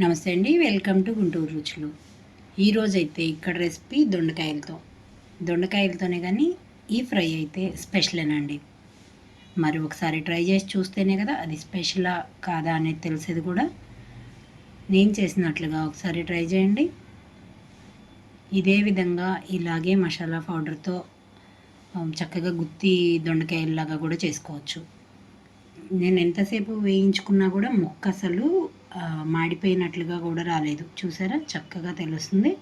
నమస్తే అండి, welcome to Guntur రుచులు. ఈరోజైతే ఇక్కడ రెసిపీ దొండకాయలతోనే కానీ ఈ ఫ్రై అయితే స్పెషలేనండి. మరి ఒకసారి ట్రై చేసి చూస్తేనే కదా అది స్పెషలా కాదా అనేది తెలిసేది కూడా. నేను చేసినట్లుగా ఒకసారి ట్రై చేయండి. ఇదే విధంగా ఇలాగే మసాలా పౌడర్తో చక్కగా గుత్తి దొండకాయలాగా కూడా చేసుకోవచ్చు. నేను ఎంతసేపు వేయించుకున్నా కూడా ముక్క అసలు మాడిపోయినట్లుగా కూడా రాలేదు. చూసారా, చక్కగా తెలుస్తుంది.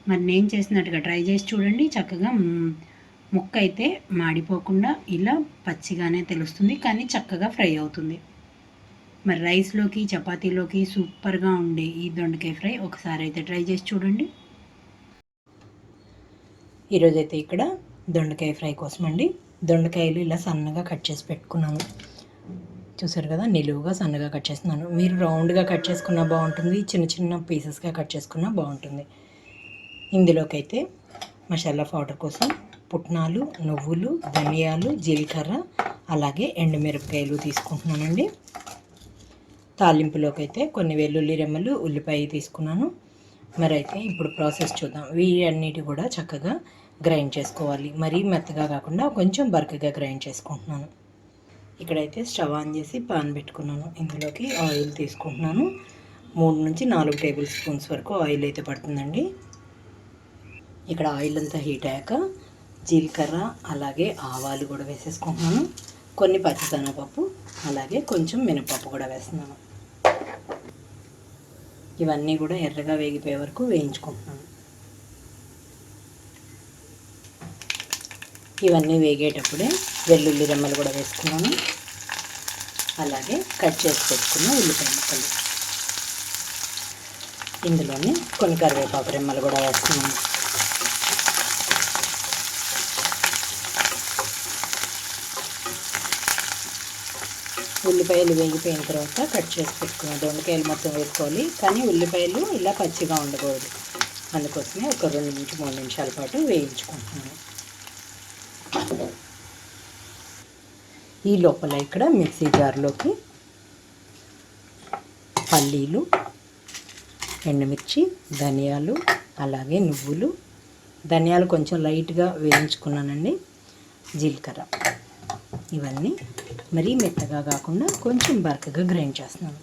మరి నేను చేసినట్టుగా ట్రై చేసి చూడండి. చక్కగా ముక్క అయితే మాడిపోకుండా ఇలా పచ్చిగానే తెలుస్తుంది, కానీ చక్కగా ఫ్రై అవుతుంది. మరి రైస్లోకి చపాతీలోకి సూపర్గా ఉండే ఈ దొండకాయ ఫ్రై ఒకసారి అయితే ట్రై చేసి చూడండి. ఈరోజైతే ఇక్కడ దొండకాయ ఫ్రై కోసం అండి దొండకాయలు ఇలా సన్నగా కట్ చేసి పెట్టుకున్నాను. చూసారు కదా, నిలువుగా సన్నగా కట్ చేస్తున్నాను. మీరు రౌండ్గా కట్ చేసుకున్నా బాగుంటుంది, చిన్న చిన్న పీసెస్గా కట్ చేసుకున్నా బాగుంటుంది. ఇందులోకి అయితే మసాలా పౌడర్ కోసం పుట్నాలు, నువ్వులు, ధనియాలు, జీలకర్ర, అలాగే ఎండుమిరపకాయలు తీసుకుంటున్నానండి. తాలింపులోకి అయితే కొన్ని వెల్లుల్లి రెమ్మలు, ఉల్లిపాయ తీసుకున్నాను. మరి అయితే ఇప్పుడు ప్రాసెస్ చూద్దాం. వీటన్నిటి కూడా చక్కగా గ్రైండ్ చేసుకోవాలి. మరీ మెత్తగా కాకుండా కొంచెం బరకగా గ్రైండ్ చేసుకుంటున్నాను. ఇక్కడైతే స్టవ్ ఆన్ చేసి పాన్ పెట్టుకున్నాను. ఇందులోకి ఆయిల్ తీసుకుంటున్నాను. 3 నుంచి 4 టేబుల్ స్పూన్స్ వరకు ఆయిల్ అయితే పడుతుందండి. ఇక్కడ ఆయిల్ అంతా హీట్ అయ్యాక జీలకర్ర అలాగే ఆవాలు కూడా వేసేసుకుంటున్నాను. కొన్ని పచ్చిశనగపప్పు అలాగే కొంచెం మినపప్పు కూడా వేస్తున్నాను. ఇవన్నీ కూడా ఎర్రగా వేగిపోయే వరకు వేయించుకుంటున్నాను. ఇవన్నీ వేగేటప్పుడే వెల్లుల్లి రెమ్మలు కూడా వేసుకున్నాను. అలాగే కట్ చేసి పెట్టుకున్న ఉల్లిపాయ ముక్కలు, ఇందులోనే కొన్ని కరివేపాకు రెమ్మలు కూడా వేస్తున్నాను. ఉల్లిపాయలు వేగిపోయిన తర్వాత కట్ చేసి పెట్టుకున్న దొండకాయలు మొత్తం వేసుకోవాలి, కానీ ఉల్లిపాయలు ఇలా పచ్చిగా ఉండకూడదు. అందుకోసమే ఒక 2 నుంచి 3 నిమిషాల పాటు వేయించుకుంటున్నాను. ఈ లోపల ఇక్కడ మిక్సీ జార్లోకి పల్లీలు, ఎండుమిర్చి, ధనియాలు, అలాగే నువ్వులు, ధనియాలు కొంచెం లైట్గా వేయించుకున్నానండి, జీలకర్ర, ఇవన్నీ మరీ మెత్తగా కాకుండా కొంచెం బరకగా గ్రైండ్ చేస్తున్నాను.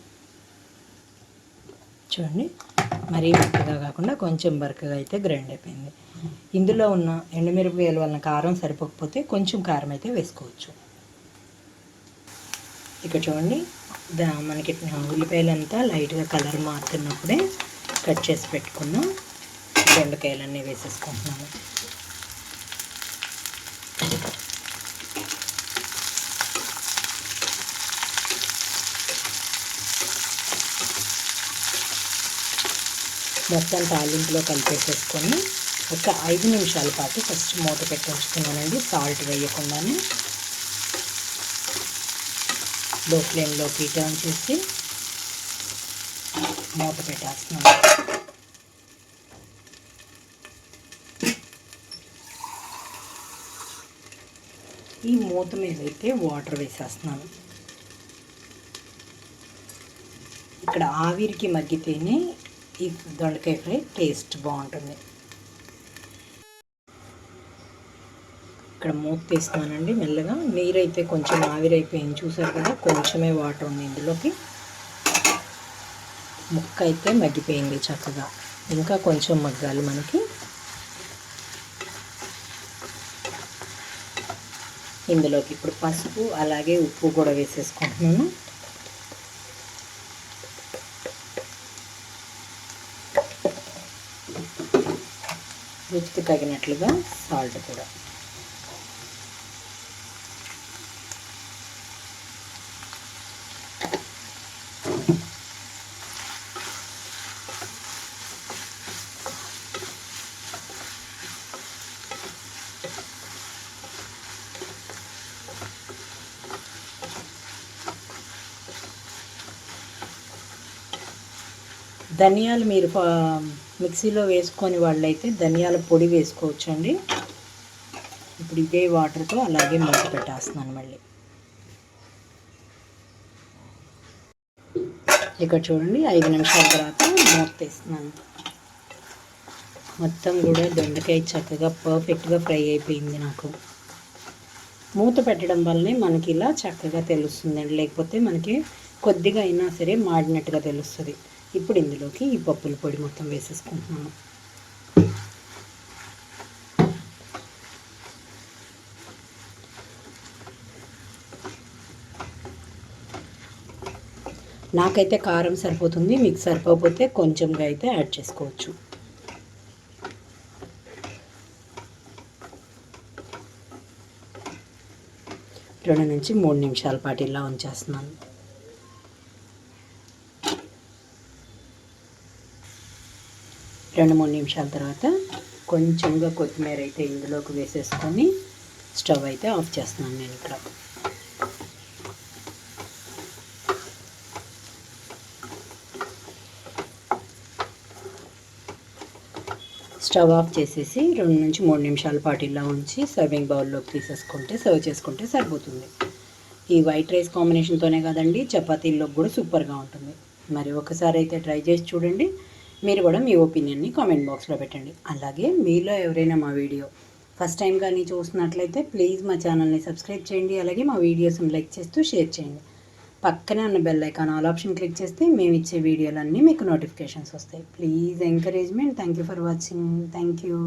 చూడండి, మరీ మెత్తగా కాకుండా కొంచెం బరకగా అయితే గ్రైండ్ అయిపోయింది. ఇందులో ఉన్న ఎండుమిరపకాయల వలన కారం సరిపోకపోతే కొంచెం కారం అయితే వేసుకోవచ్చు. ఇక్కడ చూడండి, మనకి ఉల్లిపాయలంతా లైట్గా కలర్ మారుతున్నప్పుడే కట్ చేసి పెట్టుకున్న దొండకాయలన్నీ వేసేసుకుంటున్నాను. మొత్తం తాలింపులో కలిపేసేసుకొని ఒక 5 నిమిషాల పాటు ఫస్ట్ మూత పెట్టి ఉంచుతున్నానండి, సాల్ట్ వేయకుండానే. లో ఫ్లేమ్లోకి టర్న్ చేసి మూత పెట్టేస్తున్నాను. ఈ మూత మీద అయితే వాటర్ వేసేస్తున్నాను. ఇక్కడ ఆవిరికి మగ్గితేనే ఈ దొండకాయ ఫ్రై టేస్ట్ బాగుంటుంది. ఇక్కడ మూత తీస్తున్నానండి మెల్లగా. నీరైతే కొంచెం ఆవిరైపోయింది, చూసారు కదా, కొంచెమే వాటర్ ఉంది ఇందులోకి. ముక్క అయితే మగ్గిపోయింది చక్కగా, ఇంకా కొంచెం మగ్గాలి మనకి. ఇందులోకి ఇప్పుడు పసుపు అలాగే ఉప్పు కూడా వేసేసుకుంటున్నాను. రుచికి తగినట్లుగా సాల్ట్ కూడా. ధనియాలు మీరు మిక్సీలో వేసుకొని వాళ్ళైతే ధనియాల పొడి వేసుకోవచ్చండి. ఇప్పుడు ఇదే వాటర్తో అలాగే మూత పెట్టేస్తున్నాను మళ్ళీ. ఇక్కడ చూడండి 5 నిమిషాల తర్వాత మూత తీస్తున్నాను. మొత్తం కూడా దొండకాయ చక్కగా పర్ఫెక్ట్గా ఫ్రై అయిపోయింది. నాకు మూత పెట్టడం వల్లనే మనకి ఇలా చక్కగా తెలుస్తుందండి, లేకపోతే మనకి కొద్దిగా అయినా సరే మాడినట్టుగా తెలుస్తుంది. ఇప్పుడు ఇందులోకి ఈ పప్పుల పొడి మొత్తం వేసేసుకుంటున్నాను. నాకైతే కారం సరిపోతుంది, మీకు సరిపోతే కొంచెంగా అయితే యాడ్ చేసుకోవచ్చు. 2 నుంచి 3 నిమిషాల పాటు ఇలా ఉంచేస్తున్నాను. రెండు 3 నిమిషాల తర్వాత కొంచెంగా కొత్తిమీర అయితే ఇందులోకి వేసేసుకొని స్టవ్ అయితే ఆఫ్ చేస్తున్నాను నేను ఇక్కడ. స్టవ్ ఆఫ్ చేసేసి 2 నుంచి 3 నిమిషాల పాటు ఇలా ఉంచి సర్వింగ్ బౌల్లోకి తీసేసుకుంటే సర్వ్ చేసుకుంటే సరిపోతుంది. ఈ వైట్ రైస్ కాంబినేషన్తోనే కదండి, చపాతీల్లోకి కూడా సూపర్గా ఉంటుంది. మరి ఒకసారి అయితే ట్రై చేసి చూడండి. మీరు కూడా మీ ఒపీనియన్ని కామెంట్ బాక్స్లో పెట్టండి. అలాగే మీలో ఎవరైనా మా వీడియో ఫస్ట్ టైం కానీ చూస్తున్నట్లయితే ప్లీజ్ మా ఛానల్ని సబ్స్క్రైబ్ చేయండి. అలాగే మా వీడియోస్ని లైక్ చేస్తూ షేర్ చేయండి. పక్కనే ఉన్న bell icon all option click చేస్తే మేము ఇచ్చే వీడియోలన్నీ మీకు నోటిఫికేషన్స్ వస్తాయి. Please encouragement. Thank you for watching. Thank you.